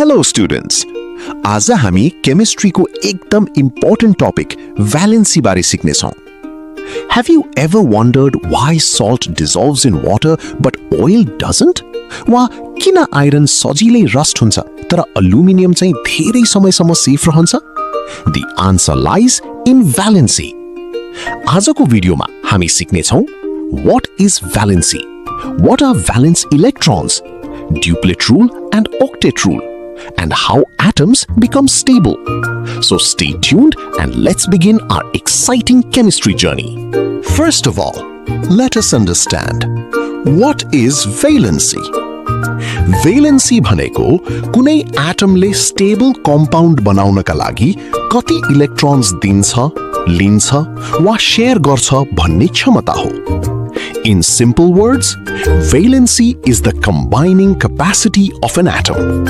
Hello students. आज हामी chemistry को एकदम इम्पोर्टेंट टॉपिक वैलेंसी बारे सीखने छौं. Have you ever wondered why salt dissolves in water but oil doesn't? वा किन आयरन सजिलै रस्ट हुन्छ तर एल्युमिनियम चाहिँ धेरै समयसम्म सेफ रहन्छ? The answer lies in valency. आजको भिडियोमा हामी सिक्ने छौं What is valency? What are valence electrons? Duplet rule and octet rule, and how atoms become stable. So stay tuned and let's begin our exciting chemistry journey. First of all, let us understand what is valency. Valency भनेको कुनै एटमले stable compound बनाउनका लागि कति electrons दिन्छ, लिन्छ वा share गर्छ भन्ने क्षमता हो. In simple words, valency is the combining capacity of an atom.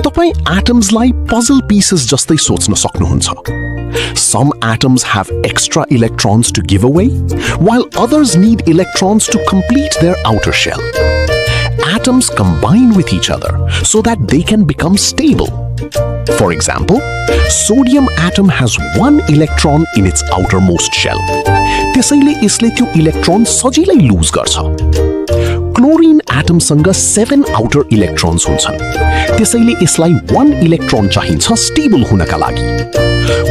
तपाई atomsलाई puzzle pieces जस्तै सोच्न सक्नुहुन्छ. Some atoms have extra electrons to give away, while others need electrons to complete their outer shell. Atoms combine with each other so that they can become stable. For example, sodium atom has one electron in its outermost shell. त्यसैले यसले त्यो electron सजिलै loose गर्छ. Chlorine atom सँग 7 outer electrons हुन्छन्. त्यसैले यसलाई 1 electron चाहिन्छ स्टेबल हुनका लागि.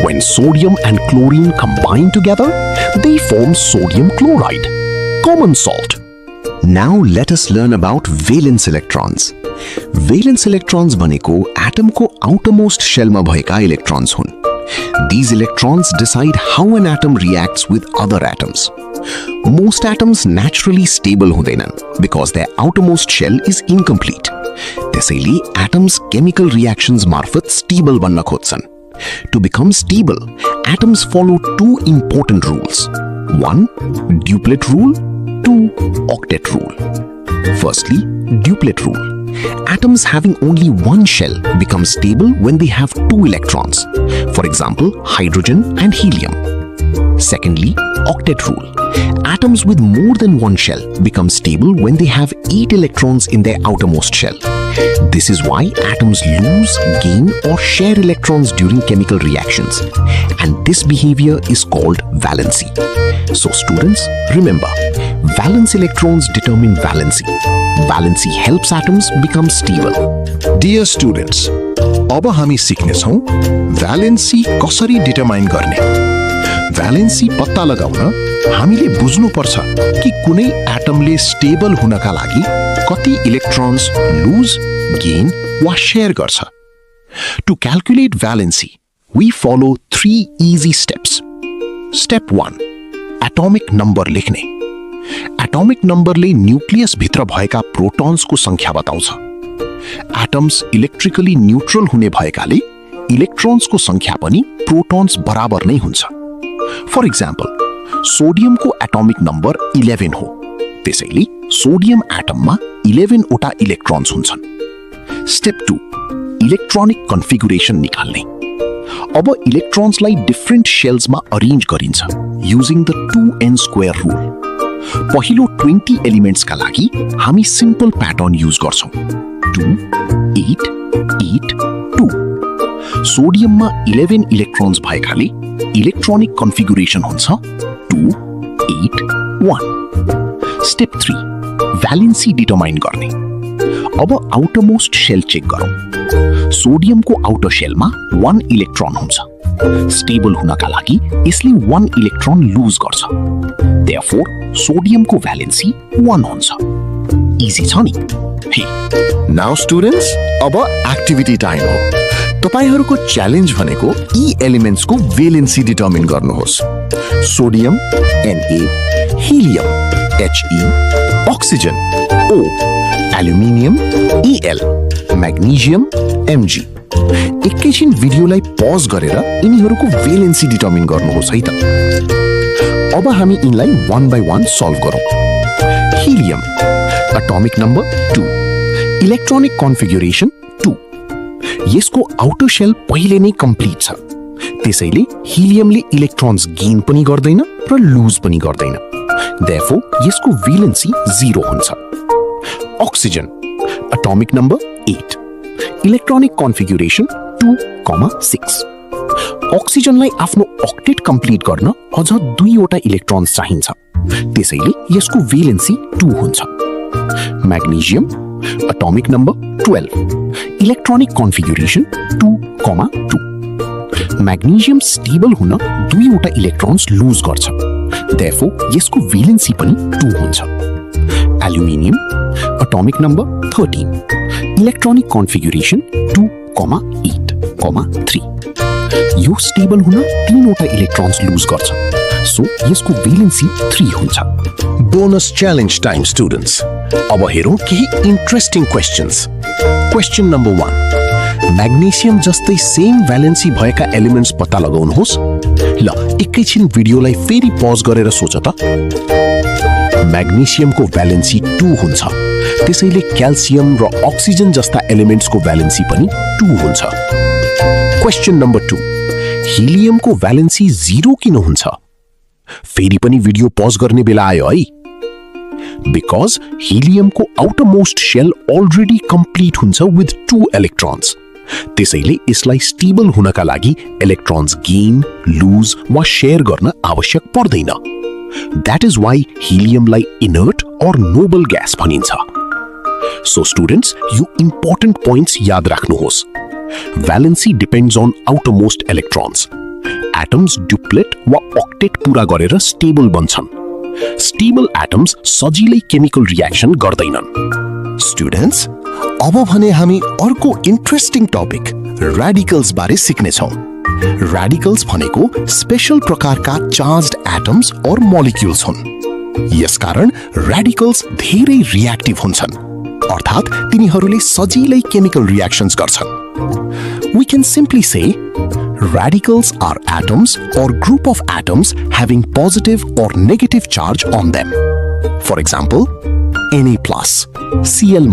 When sodium and chlorine combine together, they form sodium chloride, common salt. Now let us learn about valence electrons. Valence electrons भनेको एटमको outermost shellमा भएका इलेक्ट्रोन्स हुन्. These electrons decide how an atom reacts with other atoms. Most atoms naturally stable हुँदैनन् because their outermost shell is incomplete. त्यसैले atoms chemical reactions मार्फत stable बन्न खोज्छन्. To become stable, atoms follow two important rules. 1. Duplet rule. 2. Octet rule. Firstly, duplet rule. Atoms having only one shell become stable when they have 2 electrons. For example, hydrogen and helium. Secondly, octet rule. Atoms with more than one shell become stable when they have 8 electrons in their outermost shell. This is why atoms lose, gain, or share electrons during chemical reactions. And this behavior is called valency. So students, remember, valence electrons determine valency. Valency helps atoms become stable. Dear students, अब हामी सिक्ने छौं valency कसरी determine गर्ने. valency पत्ता लगाउन हामीले बुझ्नु पर्छ कि कुनै एटमले स्टेबल हुनका लागि कति इलेक्ट्रोन्स लुज, गेन वा शेयर गर्छ. To calculate valency, we follow 3 easy steps. Step 1. Atomic number लेख्ने. एटोमिक नम्बरले न्यूक्लियस भित्र भएका प्रोटॉन्सको संख्या बताउँछ. एटम्स इलेक्ट्रिकली न्यूट्रल हुने भएकाले इलेक्ट्रोन्सको संख्या पनि प्रोटॉन्स बराबर नै हुन्छ. फर एक्जाम्पल, सोडियमको एटोमिक नम्बर 11 हो. त्यसैले सोडियम एटममा 11 वटा इलेक्ट्रोन्स हुन्छन्. स्टेप 2. इलेक्ट्रोनिक कन्फिगुरेसन निकाल्ने. अब इलेक्ट्रोन्सलाई डिफरेन्ट शेल्समा अरेन्ज गरिन्छ युजिङ द 2n² रुल. पहिलो 20 एलिमेन्ट्सका लागि हामी सिम्पल प्याटर्न युज गर्छौं. 2 8 8 2. सोडियममा 11 इलेक्ट्रोन्स भएकाले इलेक्ट्रोनिक कन्फिगुरेसन हुन्छ 2 8 1. स्टेप 3. भ्यालेन्सी डिटरमाइन गर्ने. अब आउटरमोस्ट शेल चेक गरौँ. सोडियमको आउटर शेलमा 1 इलेक्ट्रोन हुन्छ. स्टेबल हुनका लागि यसले 1 इलेक्ट्रोन लुज गर्छ. Therefore, सोडियमको भ्यालेन्सी 1 हुन्छ. इजी छ नि? हे, नाउ स्टुडेन्ट्स, अब एक्टिभिटी टाइम हो. तपाईहरुको च्यालेन्ज भनेको यी एलिमेन्ट्सको भ्यालेन्सी डिटरमाइन गर्नुहोस्. Sodium Na, helium He, oxygen O, aluminium Al, magnesium Mg. एकैछिन भिडियोलाई पज गरेर यिनीहरुको भ्यालेन्सी डिटरमाइन गर्नुहोस् है त. अब हामी यिनलाई 1 by 1 सल्भ गरौँ. Helium, atomic number 2, electronic configuration 2. यसको आउटर शेल पहिले नै कम्प्लिट छ. त्यसैले हिलियमले इलेक्ट्रोन्स गेन पनि गर्दैन र लुज पनि गर्दैन. Therefore, यसको भ्यालेन्सी 0 हुन्छ. Oxygen, atomic number 8. Electronic configuration 2,6 अक्सिजनलाई आफ्नो octet कम्प्लिट गर्न अझ 2 वटा इलेक्ट्रोन्स चाहिन्छ त्यसैले यसको भेलेन्सी 2 हुन्छ magnesium atomic number 12 electronic configuration 2,2 magnesium stable हुन 2 वटा इलेक्ट्रोन्स लूज गर्छ देयरफोर यसको भेलेन्सी पनि 2 हुन्छ aluminium atomic number 13 electronic configuration 2,8,3 यो स्टेबल हुन 3 वटा इलेक्ट्रोन्स लूज गर्छ सो यसको भेलेन्सी 3 हुन्छ बोनस च्यालेन्ज टाइम स्टुडेन्ट्स अब हेरौं केही interesting questions question number 1 magnesium जस्तै सेम भ्यालेन्सी भएका एलिमेन्ट्स पत्ता लगाउनुहोस् ल एकैछिन भिडियोलाई फेरि पज गरेर सोच त मैग्नीशियमको भ्यालेन्सी 2 हुन्छ त्यसैले क्याल्सियम र अक्सिजन जस्ता एलिमेन्ट्सको भ्यालेन्सी पनि 2 हुन्छ क्वेशन नम्बर 2 हिलियमको भ्यालेन्सी 0 किन हुन्छ फेरि पनि भिडियो पज गर्ने बेला आयो है बिकज हिलियमको आउटरमोस्ट शेल अलरेडी कम्प्लिट हुन्छ विथ 2 इलेक्ट्रोन्स त्यसैले यसलाई स्टेबल हुनका लागि इलेक्ट्रोन्स गेन लूज वा शेयर गर्न आवश्यक पर्दैन दैट इज व्हाई हिलियमलाई इनर्ट और नोबल ग्यास भनिन्छ सो स्टुडेन्ट्स यो इम्पोर्टेन्ट पोइन्ट्स याद राख्नुहोस् Valency depends on outermost electrons. Atoms duplet वा octet पूरा गरेर स्टेबल बन्छन् स्टेबल एटम्स सजिलै केमिकल रिएक्सन गर्दैनन् स्टुडेन्ट्स अब भने हामी अर्को इन्ट्रेस्टिङ टपिक रेडिकल्स बारे सिक्ने छौं रेडिकल्स भनेको स्पेशल प्रकारका चार्ज्ड एटम्स और मॉलिक्यूल्स हुन् यसकारण रेडिकल्स धेरै रिएक्टिभ हुन्छन् अर्थात तिनीहरूले सजिलै केमिकल रिएक्शन्स गर्छन् We can simply say radicals are atoms or group of atoms having positive or negative charge on them. For example, Na+, Cl-,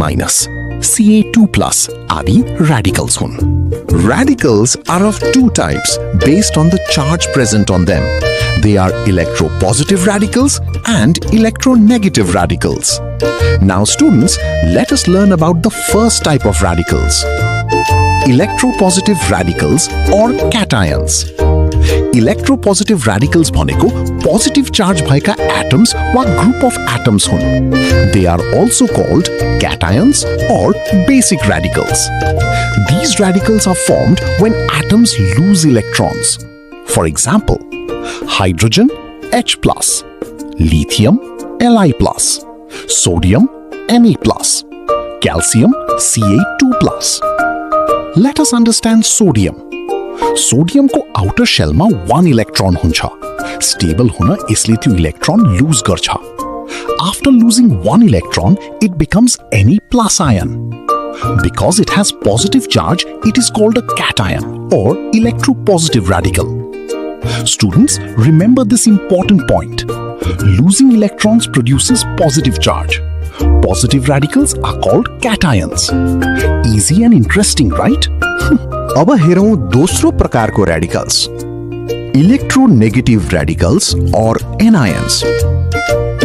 Ca2+ आदि radicals हुन्. Radicals are of two types based on the charge present on them. They are electropositive radicals and electronegative radicals. Now students, let us learn about the first type of radicals. Electropositive radicals or cations. Electropositive radicals भनेको positive charge भएका atoms वा group of atoms हुन्. They are also called cations or basic radicals. These radicals are formed when atoms lose electrons. For example, hydrogen H+, lithium Li+, sodium Na+, calcium Ca2+. Let us understand sodium. Sodium को outer shell मा 1 electron हुन्छ. Stable हुन यसले त्यो electron lose गर्छ. After losing 1 electron, it becomes Na+ ion. Because it has positive charge, it is called a cation or electropositive radical. Students, remember this important point. Losing electrons produces positive charge. Positive radicals are called cations. Easy and interesting, right? अब हेरौं दोस्रो प्रकारको radicals. Electronegative radicals or anions.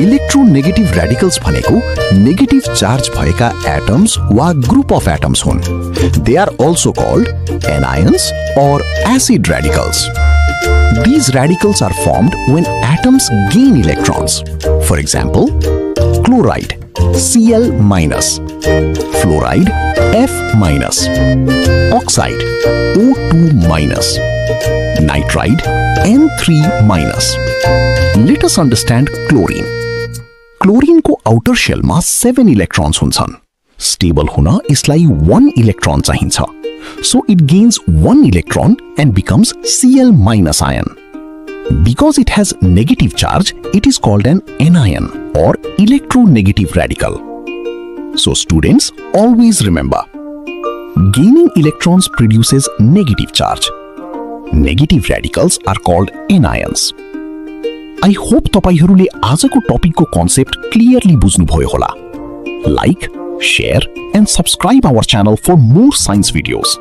Electronegative radicals भनेको negative charge भएका atoms वा group of atoms हुन्. They are also called anions or acid radicals. These radicals are formed when atoms gain electrons. For example, chloride Cl-, fluoride F-, oxide O2-, nitride N3-. Let us understand chlorine. Chlorine को outer shell मा 7 electrons हुन्छन्. Stable हुन यसलाई 1 electron चाहिन्छ. So it gains 1 electron and becomes Cl- ion. Because it has negative charge, it is called an anion or electronegative radical. So students, always remember, gaining electrons produces negative charge. Negative radicals are called anions. I hope तपाईहरुले आजको टपिकको concept clearly बुझ्नुभयो होला. Like, share and subscribe our channel for more science videos.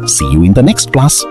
See you in the next class.